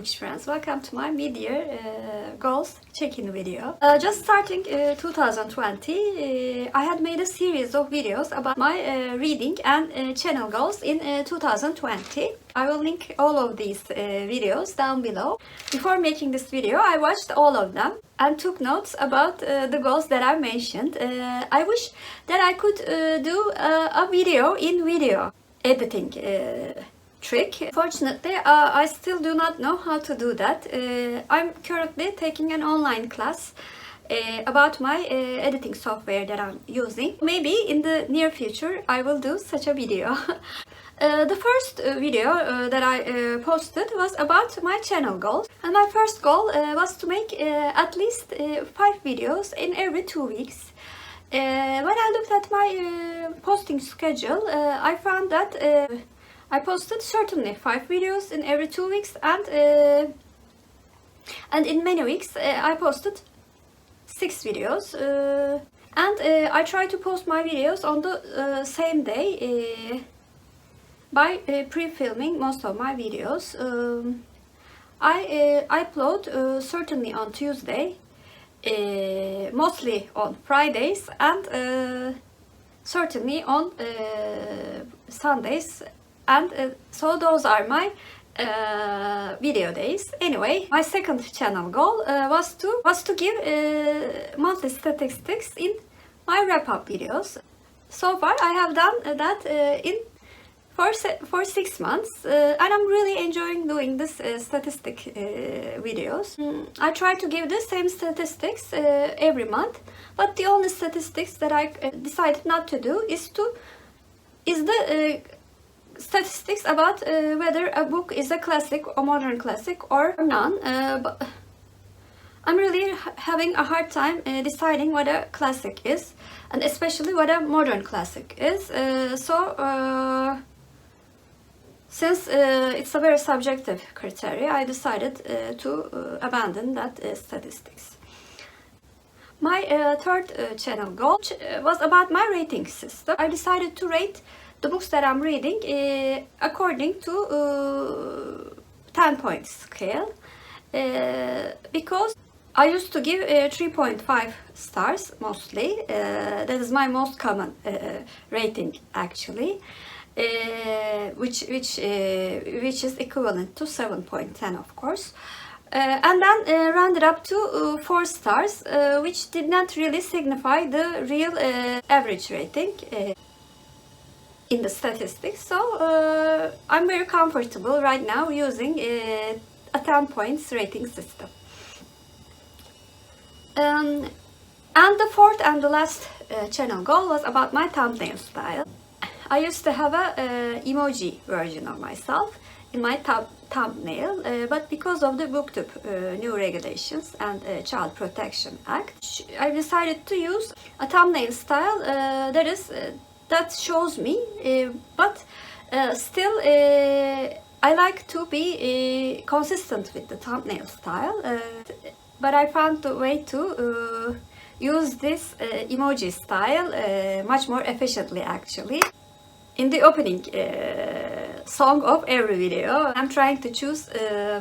Bookish friends, welcome to my mid-year goals check-in video. Just starting 2020, I had made a series of videos about my reading and channel goals in 2020. I will link all of these videos down below. Before making this video, I watched all of them and took notes about the goals that I mentioned. I wish that I could do a video in video editing trick. Fortunately, I still do not know how to do that. I'm currently taking an online class about my editing software that I'm using. Maybe in the near future I will do such a video. The first video that I posted was about my channel goals, and my first goal was to make at least 5 videos in every 2 weeks. When I looked at my posting schedule, I found that I posted certainly 5 videos in every 2 weeks, and in many weeks I posted 6 videos. And I try to post my videos on the same day by pre-filming most of my videos. I upload certainly on Tuesday, mostly on Fridays, and certainly on Sundays. And so those are my video days. Anyway, my second channel goal was to give monthly statistics in my wrap-up videos. So far I have done that for 6 months, and I'm really enjoying doing this statistic videos. I try to give the same statistics every month, but the only statistics that I decided not to do is the statistics about whether a book is a classic or modern classic or none. But I'm really having a hard time deciding what a classic is, and especially what a modern classic is. Since it's a very subjective criteria, I decided to abandon that statistics. My third channel goal was about my rating system. I decided to rate the books that I'm reading according to 10-point scale, because I used to give 3.5 stars mostly. That is my most common rating actually, which is equivalent to 7.10 of course, and then rounded up to 4 stars, which did not really signify the real average rating in the statistics. So I'm very comfortable right now using a 10 points rating system. And the fourth and the last channel goal was about my thumbnail style. I used to have a emoji version of myself in my thumbnail, but because of the BookTube new regulations and Child Protection Act, I decided to use a thumbnail style that shows me, but still I like to be consistent with the thumbnail style, but I found a way to use this emoji style much more efficiently actually. In the opening song of every video, I'm trying to choose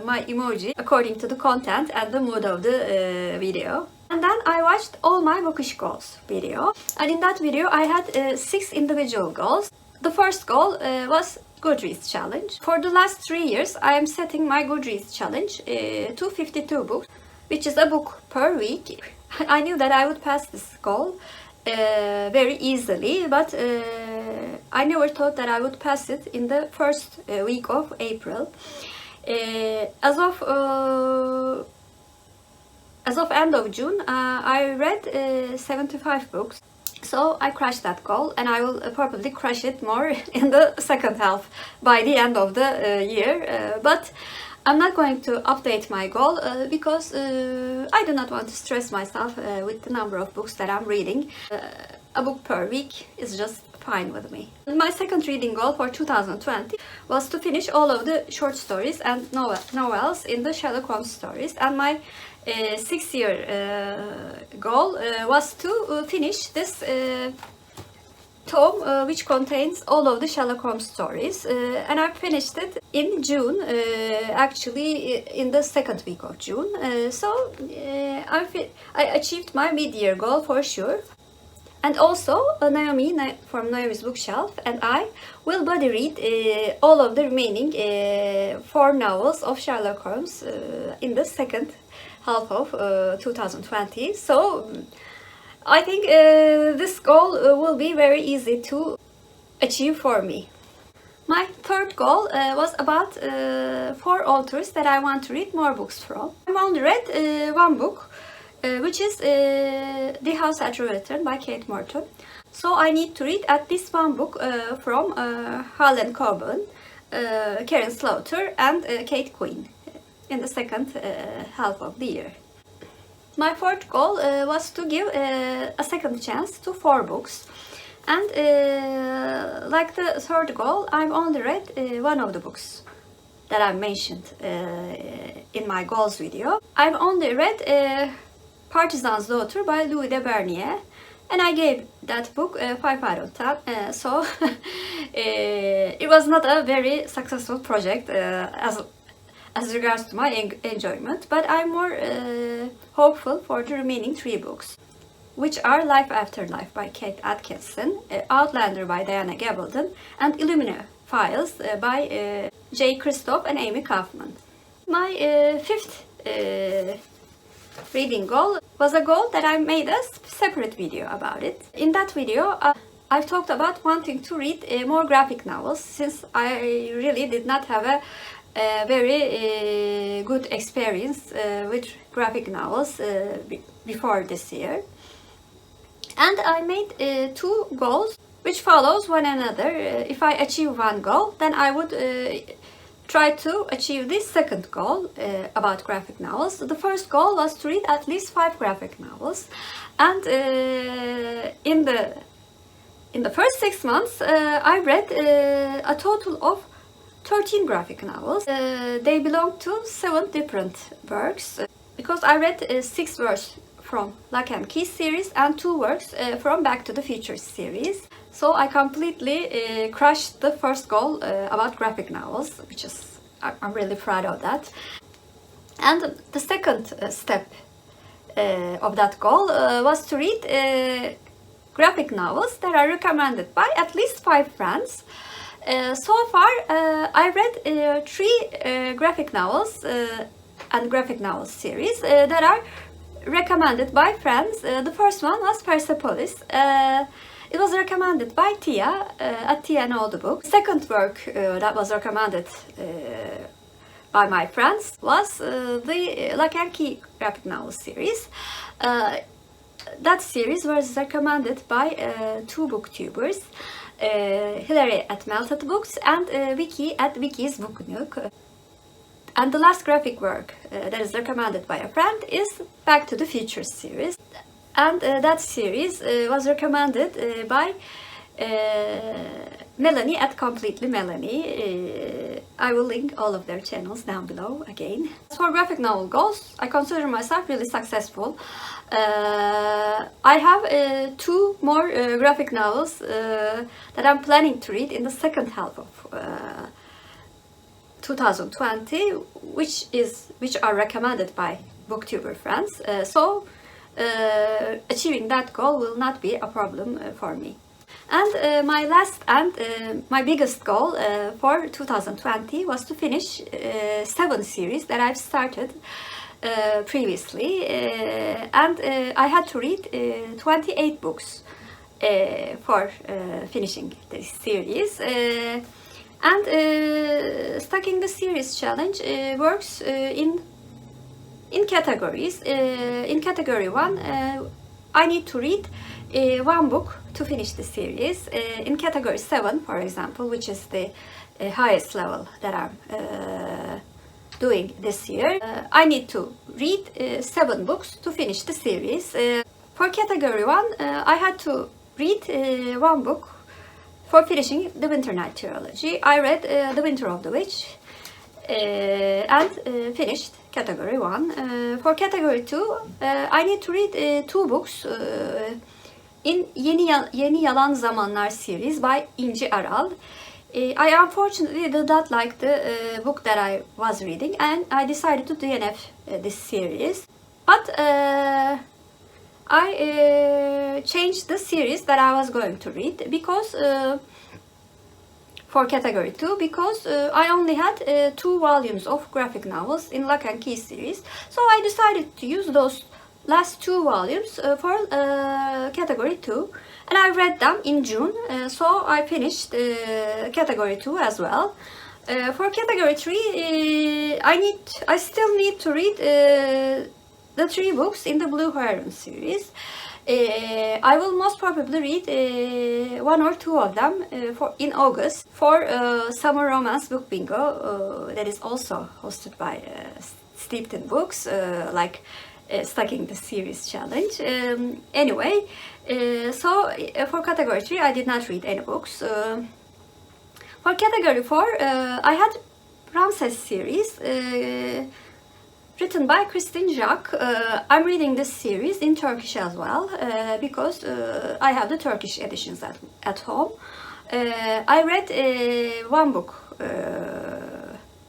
my emoji according to the content and the mood of the video. And then I watched all my Bookish goals video, and in that video I had 6 individual goals. The first goal was Goodreads challenge. For the last 3 years I am setting my Goodreads challenge to 52 books, which is a book per week. I knew that I would pass this goal very easily, but I never thought that I would pass it in the first week of April. As of end of June, I read 75 books, so I crushed that goal, and I will probably crush it more in the second half by the end of the year. But I'm not going to update my goal because I do not want to stress myself with the number of books that I'm reading. A book per week is just fine with me. My second reading goal for 2020 was to finish all of the short stories and novels in the Sherlock Holmes stories, and my 6-year goal was to finish this tome which contains all of the Sherlock Holmes stories, and I finished it in June, actually in the second week of June. I achieved my mid-year goal for sure. And also, Naomi from Naomi's bookshelf and I will body read all of the remaining 4 novels of Sherlock Holmes in the second half of 2020. So, I think this goal will be very easy to achieve for me. My third goal was about 4 authors that I want to read more books from. I've only read one book, which is The House at Riverton by Kate Morton. So I need to read at least one book from Harlan, Coben, Karin Slaughter and Kate Quinn in the second half of the year. My fourth goal was to give a second chance to 4 books. And like the third goal, I've only read one of the books that I mentioned in my goals video. I've only read Partisan's Daughter by Louis de Bernières, and I gave that book 5 out of 10, so it was not a very successful project as regards to my enjoyment, but I'm more hopeful for the remaining 3 books, which are Life After Life by Kate Atkinson, Outlander by Diana Gabaldon, and Illuminae Files by J. Kristoff and Amie Kaufman. My fifth reading goal was a goal that I made a separate video about it. In that video, I've talked about wanting to read more graphic novels, since I really did not have a very good experience with graphic novels before this year. And I made 2 goals which follows one another. If I achieve one goal, then I would try to achieve this second goal about graphic novels. The first goal was to read at least 5 graphic novels, and in the first 6 months I read a total of 13 graphic novels. They belong to 7 different works, because I read 6 works from Locke and Key series and 2 works from Back to the Future series. So I completely crushed the first goal about graphic novels, which is, I'm really proud of that. And the second step of that goal was to read graphic novels that are recommended by at least 5 friends. So far I read 3 graphic novels and graphic novel series that are recommended by friends. The first one was Persepolis. It was recommended by Tia at Tia and All the Books. The second work that was recommended by my friends was the Locke and Key graphic novel series. That series was recommended by 2 booktubers, Hilary at Melted Books and Vicky at Vicky's Book Nook. And the last graphic work that is recommended by a friend is Back to the Future series. And that series was recommended by Melanie at Completely Melanie. I will link all of their channels down below again. As for graphic novel goals, I consider myself really successful. I have 2 more graphic novels that I'm planning to read in the second half of 2020, which are recommended by booktuber friends. So achieving that goal will not be a problem for me. And my last and my biggest goal for 2020 was to finish 7 series that I've started previously, and I had to read 28 books for finishing this series. And stacking the series challenge works in categories. In category 1, I need to read 1 book to finish the series. In category 7, for example, which is the highest level that I'm doing this year, I need to read 7 books to finish the series. For category 1, I had to read 1 book for finishing the Winternight trilogy. I read The Winter of the Witch and finished category 1. For category 2, I need to read 2 books in Yeni Yalan Zamanlar series by İnci. I unfortunately did not like the book that I was reading, and I decided to DNF this series. But I changed the series that I was going to read because for category 2 because I only had 2 volumes of graphic novels in Locke and Key series. So I decided to use those last 2 volumes for category 2, and I read them in June, so I finished category 2 as well. For category 3, I still need to read the 3 books in the Blue Heron series. I will most probably read 1 or 2 of them in August for Summer Romance Book Bingo that is also hosted by Steeped in Books, like Stacking the Series Challenge. Anyway, so for category 3 I did not read any books. For category 4 I had Ramses series written by Kristan. I'm reading this series in Turkish as well because I have the Turkish editions at home. I read 1 book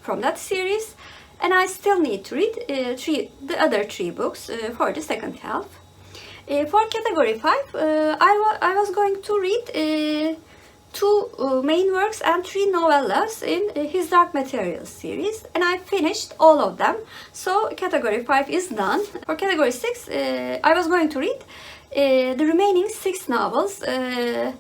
from that series, and I still need to read the other 3 books for the second half. For category 5, I was going to read 2 main works and 3 novellas in his Dark Materials series, and I finished all of them, so category 5 is done. For category 6, I was going to read the remaining 6 novels in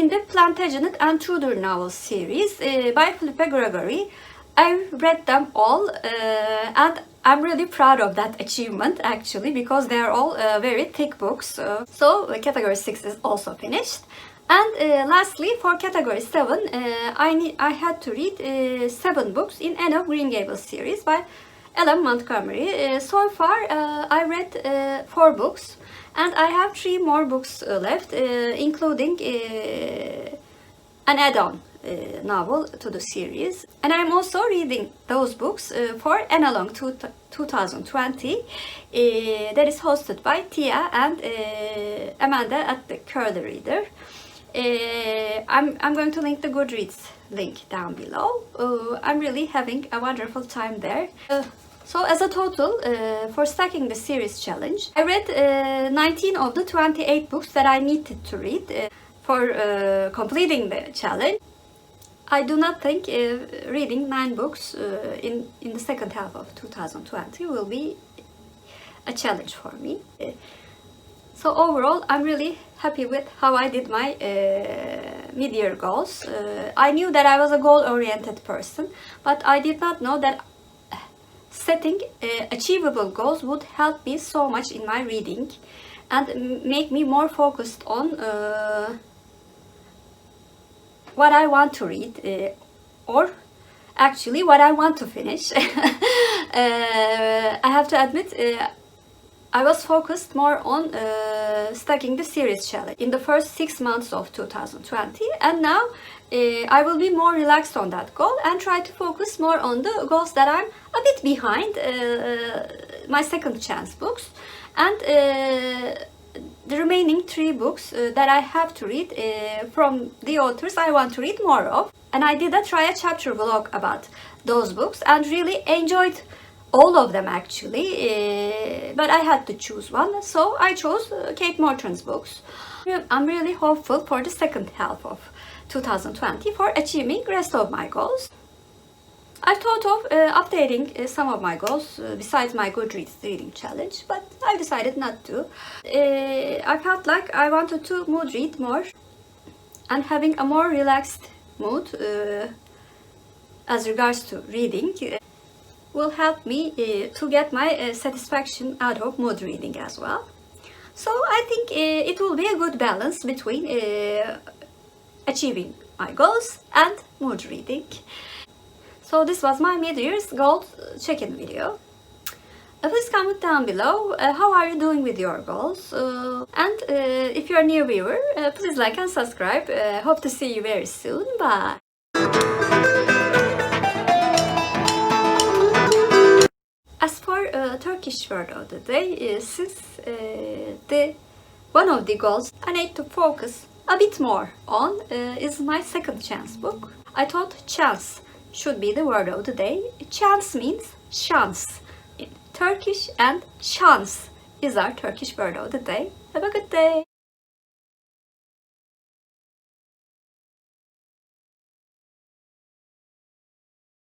the Plantagenet and Tudor novels series by Philippa Gregory. I read them all, and I'm really proud of that achievement actually, because they are all very thick books. So category 6 is also finished. And lastly, for category 7, I had to read 7 books in Anne of Green Gables series by Ellen Montgomery. So far, I read 4 books, and I have 3 more books left, including an add-on novel to the series. And I'm also reading those books for Anne Along 2020 that is hosted by Tia and Amanda at the Curly Reader. I'm going to link the Goodreads link down below. I'm really having a wonderful time there. So as a total, for stacking the series challenge, I read 19 of the 28 books that I needed to read for completing the challenge. I do not think reading 9 books in the second half of 2020 will be a challenge for me. So overall, I'm really happy with how I did my mid-year goals. I knew that I was a goal-oriented person, but I did not know that setting achievable goals would help me so much in my reading and make me more focused on what I want to read, or actually what I want to finish. I have to admit, I was focused more on stacking the series challenge in the first 6 months of 2020, and now I will be more relaxed on that goal and try to focus more on the goals that I'm a bit behind, my second chance books, and the remaining 3 books that I have to read from the authors I want to read more of. And I did try a chapter vlog about those books and really enjoyed all of them actually, but I had to choose one, so I chose Kate Morton's books. I'm really hopeful for the second half of 2020 for achieving the rest of my goals. I've thought of updating some of my goals besides my Goodreads reading challenge, but I decided not to. I felt like I wanted to mood read more, and having a more relaxed mood as regards to reading will help me to get my satisfaction out of mood reading as well. So I think it will be a good balance between achieving my goals and mood reading. So this was my mid-year's goals check-in video. Please comment down below how are you doing with your goals, and if you're a new viewer, please like and subscribe. Hope to see you very soon. Bye. As for Turkish word of the day, since the One of the goals I need to focus a bit more on is my second chance book. I thought chance should be the word of the day. Chance means şans in Turkish, and chance is our Turkish word of the day. Have a good day!